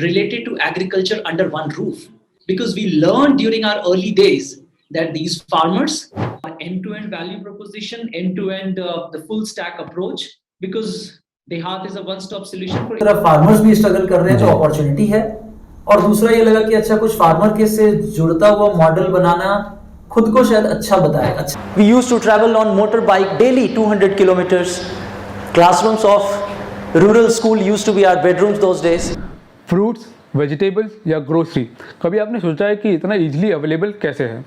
related to agriculture under one roof, because we learned during our early days that these farmers are end-to-end value proposition, end-to-end the full stack approach, because Dehat is a one-stop solution for तरफ farmers भी struggle कर रहे हैं, तो opportunity है। और दूसरा ये लगा कि अच्छा कुछ फार्मर के से जुड़ता हुआ मॉडल बनाना खुद को शायद अच्छा बताए। अच्छा, We used to travel on motorbike daily 200 kilometers. Classrooms of rural school used to be our bedrooms those days. Fruits, vegetables या ग्रोसरी कभी आपने सोचा है कि इतना इजीली अवेलेबल कैसे है?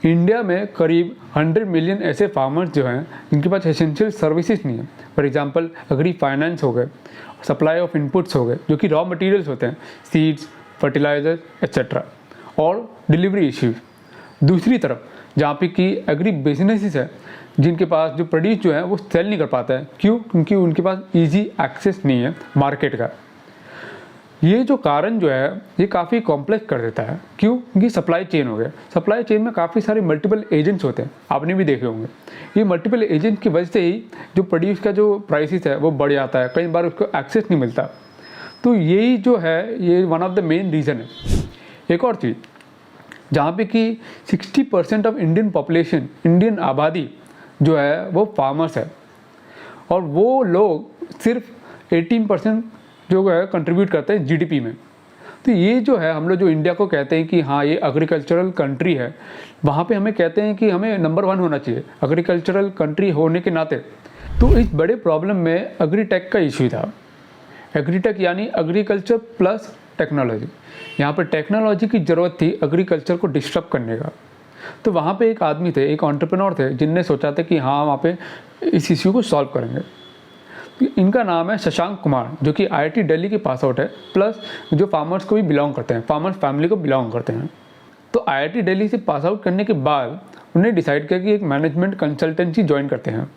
इंडिया में करीब 100 मिलियन ऐसे फार्मर्स जो हैं जिनके पास एसेंशियल सर्विसेज नहीं है। फॉर एग्जांपल एग्री फाइनेंस हो गए, सप्लाई ऑफ इनपुट्स हो गए जो कि रॉ मटेरियल्स होते हैं, सीड्स, फर्टिलाइजर एक्सेट्रा, और डिलीवरी इश्यूज। दूसरी तरफ जहाँ पे कि एग्री बिजनेसेस है जिनके पास जो प्रोड्यूस जो है वो सेल नहीं कर पाता है। क्यों? क्योंकि उनके पास ईजी एक्सेस नहीं है मार्केट का। ये जो कारण जो है ये काफ़ी कॉम्प्लेक्स कर देता है। क्यों? क्योंकि सप्लाई चेन हो गया। सप्लाई चेन में काफ़ी सारे मल्टीपल एजेंट्स होते हैं, आपने भी देखे होंगे। ये मल्टीपल एजेंट की वजह से ही जो प्रोड्यूस का जो प्राइसेस है वो बढ़ जाता है, कई बार उसको एक्सेस नहीं मिलता। तो यही जो है ये one of the main reason है। एक और चीज़ जहाँ पे कि 60% ऑफ इंडियन पॉपुलेशन, इंडियन आबादी जो है वो फार्मर्स है, और वो लोग सिर्फ 18% जो है कंट्रीब्यूट करते हैं जीडीपी में। तो ये जो है हम लोग जो इंडिया को कहते हैं कि हाँ ये एग्रीकल्चरल कंट्री है, वहाँ पे हमें कहते हैं कि हमें नंबर 1 होना चाहिए एग्रीकल्चरल कंट्री होने के नाते। तो इस बड़े प्रॉब्लम में एग्रीटेक का इशू था। एग्रीटेक यानी एग्रीकल्चर प्लस टेक्नोलॉजी। यहाँ पर टेक्नोलॉजी की ज़रूरत थी एग्रीकल्चर को डिस्टर्ब करने का। तो वहाँ पे एक आदमी थे, एक एंटरप्रेन्योर थे जिनने सोचा था कि हाँ वहाँ पे इस इश्यू को सॉल्व करेंगे। इनका नाम है शशांक कुमार, जो कि आईआईटी दिल्ली के पास आउट है, प्लस जो फार्मर्स को भी बिलोंग करते हैं, फार्मर्स फैमिली को बिलोंग करते हैं। तो आईआईटी दिल्ली से पास आउट करने के बाद उन्होंने डिसाइड किया कि एक मैनेजमेंट कंसल्टेंसी ज्वाइन करते हैं।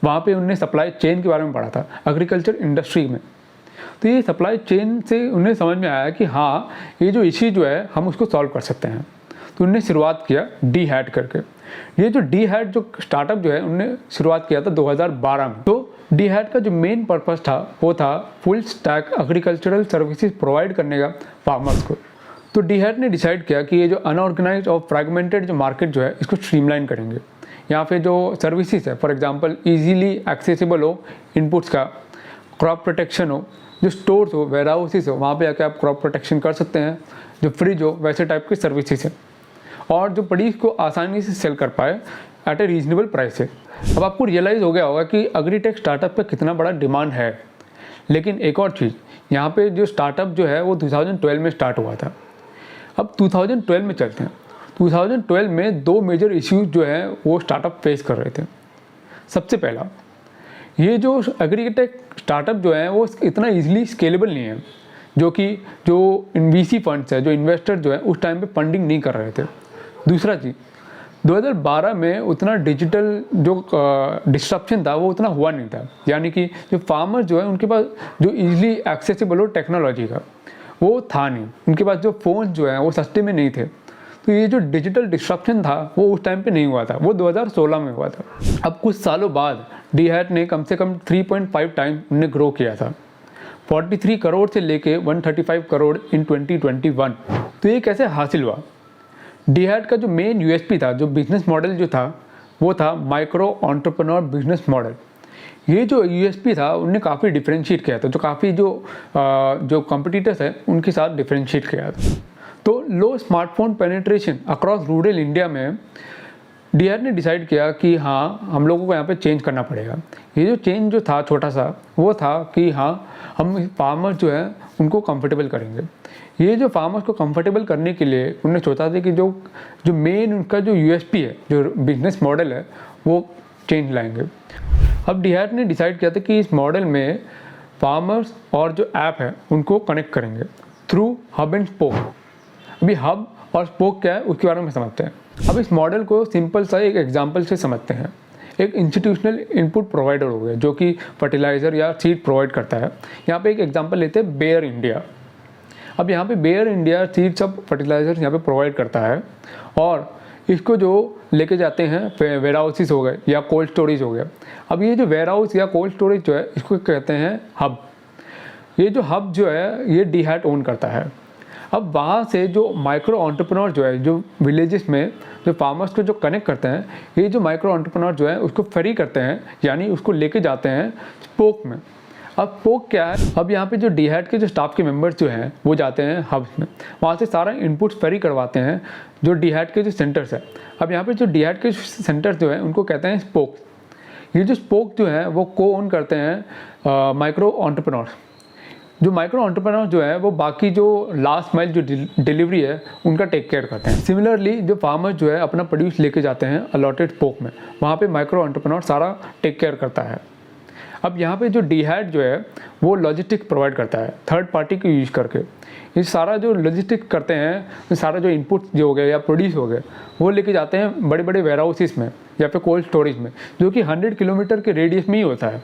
वहाँ पे उन्होंने सप्लाई चेन के बारे में पढ़ा था एग्रीकल्चर इंडस्ट्री में। तो ये सप्लाई चेन से उन्हें समझ में आया कि हाँ ये जो इश्यू जो है हम उसको सॉल्व कर सकते हैं। तो उन्होंने शुरुआत किया डी-हैट करके। ये जो डी-हैट जो स्टार्टअप जो है उन्होंने शुरुआत किया था 2012 में। तो डी-हैट का जो मेन पर्पस था वो था full stack agricultural services provide करने का फार्मर्स को। तो डी-हैट ने डिसाइड किया कि ये जो अनऑर्गेनाइज्ड और फ्रैगमेंटेड जो मार्केट जो है इसको स्ट्रीमलाइन करेंगे। यहाँ पे जो सर्विसेज है, फॉर एग्जांपल इजीली एक्सेसिबल हो इनपुट्स का, क्रॉप प्रोटेक्शन हो, जो स्टोर्स हो, वेयर हाउसेस हो, वहाँ पे आके आप क्रॉप प्रोटेक्शन कर सकते हैं, जो फ्रिज हो, वैसे टाइप की सर्विसेज है, और जो प्रोड्यूस को आसानी से सेल कर पाए एट ए रीजनेबल प्राइस है। अब आपको रियलाइज़ हो गया होगा कि एग्रीटेक स्टार्टअप पे कितना बड़ा डिमांड है। लेकिन एक और चीज़, यहाँ पे जो स्टार्टअप जो है वो 2012 में स्टार्ट हुआ था। अब 2012 में चलते हैं। 2012 में 2 मेजर इश्यूज जो है वो स्टार्टअप फेस कर रहे थे। सबसे पहला, ये जो एग्रीटेक स्टार्टअप जो है वो इतना ईजिली स्केलेबल नहीं है, जो वीसी फंड्स है, जो इन्वेस्टर जो है उस टाइम पे फंडिंग नहीं कर रहे थे। दूसरा चीज़, 2012 में उतना डिजिटल जो डिस्ट्रप्शन था वो उतना हुआ नहीं था, यानी कि जो फार्मर्स जो है उनके पास जो इजीली एक्सेसिबल हो टेक्नोलॉजी का वो था नहीं। उनके पास जो फ़ोन जो है वो सस्ते में नहीं थे। तो ये जो डिजिटल डिस्ट्रप्शन था वो उस टाइम पे नहीं हुआ था, वो 2016 में हुआ था। अब कुछ सालों बाद डी-हैट ने कम से कम 3.5 टाइम उन्हें ग्रो किया था, 43 करोड़ से लेके 135 करोड़ इन 2021। तो ये कैसे हासिल हुआ? डी-हैट का जो मेन यूएसपी था, जो बिजनेस मॉडल जो था वो था माइक्रो एंटरप्रेन्योर बिजनेस मॉडल। ये जो यूएसपी था उन्हें काफ़ी डिफरेंशिएट किया था, जो काफ़ी जो कॉम्पिटिटर्स हैं उनके साथ डिफरेंशिएट किया था। तो low smartphone penetration across rural India में डी-हैट ने डिसाइड किया कि हाँ हम लोगों को यहाँ पे चेंज करना पड़ेगा। ये जो चेंज जो था छोटा सा, वो था कि हाँ हम फार्मर्स जो है उनको कंफर्टेबल करेंगे। ये जो फार्मर्स को कंफर्टेबल करने के लिए उन्होंने सोचा था कि जो मेन उनका जो यूएसपी है, जो बिजनेस मॉडल है, वो चेंज लाएंगे। अब डी-हैट ने डिसाइड किया था कि इस मॉडल में फार्मर्स और जो ऐप है उनको कनेक्ट करेंगे थ्रू हब एंड स्पोक। अभी हब और स्पोक क्या है उसके बारे में समझते हैं। अब इस मॉडल को सिंपल सा एक एग्जांपल से समझते हैं। एक इंस्टीट्यूशनल इनपुट प्रोवाइडर हो गया जो कि फर्टिलाइज़र या सीड प्रोवाइड करता है। यहाँ पे एक एग्जांपल लेते हैं बेयर इंडिया। अब यहाँ पे बेयर इंडिया सीड सब फर्टिलाइजर्स यहाँ पे प्रोवाइड करता है, और इसको जो लेके जाते हैं वेयर हाउसेस हो गए या कोल्ड स्टोरेज हो गया। अब ये जो वेयर हाउस या कोल्ड स्टोरेज जो है इसको कहते हैं हब। ये जो हब जो है ये डीहैट ओन करता है। अब वहाँ से जो माइक्रो एंटरप्रेन्योर जो है, जो विलेजेस में जो फार्मर्स को जो कनेक्ट करते हैं, ये जो माइक्रो एंटरप्रेन्योर जो है उसको फेरी करते हैं, यानी उसको लेके जाते हैं स्पोक में। अब स्पोक क्या है, अब यहाँ पे जो डीहैट के जो स्टाफ के मेंबर्स जो हैं वो जाते हैं हब्स में, वहाँ से सारा इनपुट्स फेरी करवाते हैं जो डीहैट के जो सेंटर्स है। अब यहाँ पे जो डीहैट के सेंटर्स जो हैं उनको कहते हैं स्पोक। ये जो स्पोक जो है वो को ओन करते हैं माइक्रो एंटरप्रेन्योर। जो माइक्रो एंटरप्रेन्योर जो है वो बाकी जो लास्ट माइल जो डिलीवरी है उनका टेक केयर करते हैं। सिमिलरली जो फार्मर्स जो है अपना प्रोड्यूस लेके जाते हैं अलॉटेड स्पोक में, वहाँ पे माइक्रो एंटरप्रेन्योर सारा टेक केयर करता है। अब यहाँ पे जो डीहैट जो है वो लॉजिस्टिक प्रोवाइड करता है थर्ड पार्टी को यूज़ करके। ये सारा जो लॉजिस्टिक करते हैं, ये सारा जो इनपुट जो हो गए या प्रोड्यूस हो गए वो लेके जाते हैं बड़े बड़े वेयर हाउसेस में या फिर कोल्ड स्टोरेज में, जो कि 100 किलोमीटर के रेडियस में ही होता है।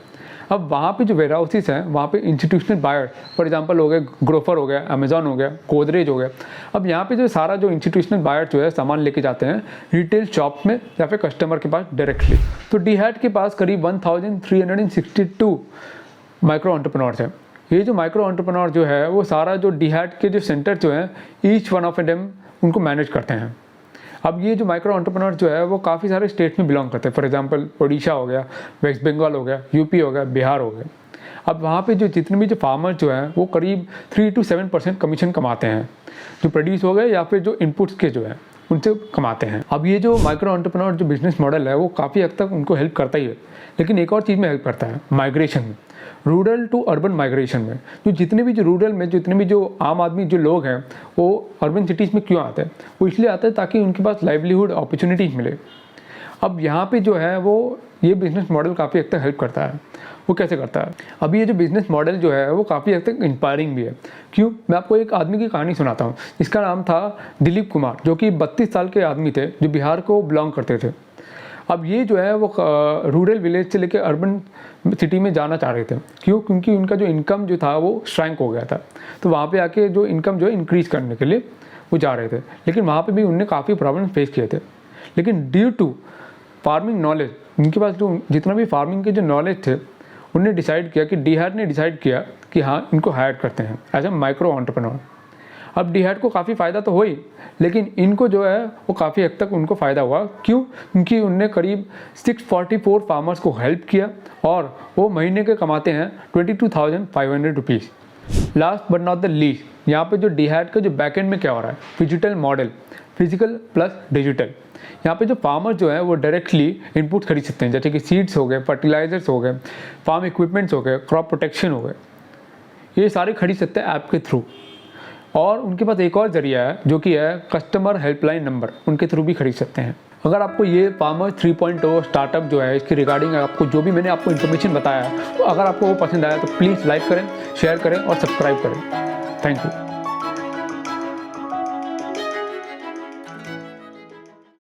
अब वहाँ पे जो वेयर हाउसेस हैं वहाँ पे इंस्टीट्यूशनल बायर फॉर एग्जांपल हो गए, ग्रोफर हो गया, अमेजॉन हो गया, गोदरेज हो गया। अब यहाँ पे जो सारा जो इंस्टीट्यूशनल बायर जो है सामान लेके जाते हैं रिटेल शॉप में या फिर कस्टमर के पास डायरेक्टली। तो डीहैट के पास करीब 1362 माइक्रो एंटरप्रेन्योर्स हैं। ये जो माइक्रो एंटरप्रेन्योर जो है वो सारा जो डीहैट के जो सेंटर जो हैं ईच वन ऑफ देम उनको मैनेज करते हैं। अब ये जो माइक्रो एंटरप्रेन्योर जो है वो काफ़ी सारे स्टेट में बिलोंग करते हैं। फॉर एग्जांपल ओडिशा हो गया, वेस्ट बंगाल हो गया, यूपी हो गया, बिहार हो गया। अब वहाँ पे जो जितने भी जो फार्मर्स जो हैं वो करीब 3 to 7% कमीशन कमाते हैं, जो प्रोड्यूस हो गए या फिर जो इनपुट्स के जो है उनसे कमाते हैं। अब ये जो माइक्रो एंटरप्रेन्योर जो बिजनेस मॉडल है वो काफ़ी हद तक उनको हेल्प करता ही है, लेकिन एक और चीज़ में हेल्प करता है, माइग्रेशन में, रूरल टू अर्बन माइग्रेशन में। जो जितने भी जो रूरल में जितने भी जो आम आदमी जो लोग हैं वो अर्बन सिटीज़ में क्यों आते हैं, वो इसलिए आते हैं ताकि उनके पास लाइवलीहुड अपॉर्चुनिटीज़ मिले। अब यहाँ पे जो है वो ये बिज़नेस मॉडल काफ़ी हद तक हेल्प करता है। वो कैसे करता है, अभी ये जो बिज़नेस मॉडल जो है वो काफ़ी हद तक इंस्पायरिंग भी है। क्यों, मैं आपको एक आदमी की कहानी सुनाता हूँ। इसका नाम था दिलीप कुमार, जो कि 32 साल के आदमी थे, जो बिहार को बिलोंग करते थे। अब ये जो है वो रूरल विलेज से लेकर अर्बन सिटी में जाना चाह रहे थे। क्यों, क्योंकि उनका जो इनकम जो था वो श्रैंक हो गया था, तो वहाँ पे आके जो इनकम जो है इंक्रीज़ करने के लिए वो जा रहे थे। लेकिन वहाँ पे भी उनने काफ़ी प्रॉब्लम फेस किए थे। लेकिन ड्यू टू फार्मिंग नॉलेज, उनके पास जो जितना भी फार्मिंग के जो नॉलेज थे, उन्होंने डिसाइड किया कि डीहैट ने डिसाइड किया कि हाँ इनको हायर करते हैं एज ए माइक्रो एंटरप्रेन्योर। अब डीहैट को काफ़ी फ़ायदा तो हुई, लेकिन इनको जो है वो काफ़ी हद तक उनको फ़ायदा हुआ। क्यों, क्योंकि उनने करीब 644 फार्मर्स को हेल्प किया और वो महीने के कमाते हैं 22,500 rupees. Last but not the least, यहाँ पे जो डीहैट का जो बैकएंड में क्या हो रहा है, digital model, physical plus digital. यहाँ पे जो फार्मर जो है वो डायरेक्टली इनपुट खरीद सकते हैं, जैसे कि सीड्स हो गए, फर्टिलाइजर्स हो गए, फार्म इक्विपमेंट्स हो गए, क्रॉप प्रोटेक्शन हो गए, ये सारे खरीद सकते हैं ऐप के थ्रू। और उनके पास एक और जरिया है जो कि है कस्टमर हेल्पलाइन नंबर, उनके थ्रू भी खरीद सकते हैं। अगर आपको ये फार्मर्स 3.0 स्टार्टअप जो है इसकी रिगार्डिंग आपको जो भी मैंने आपको इन्फॉर्मेशन बताया, तो अगर आपको वो पसंद आया तो प्लीज़ लाइक करें, शेयर करें और सब्सक्राइब करें। Thank you.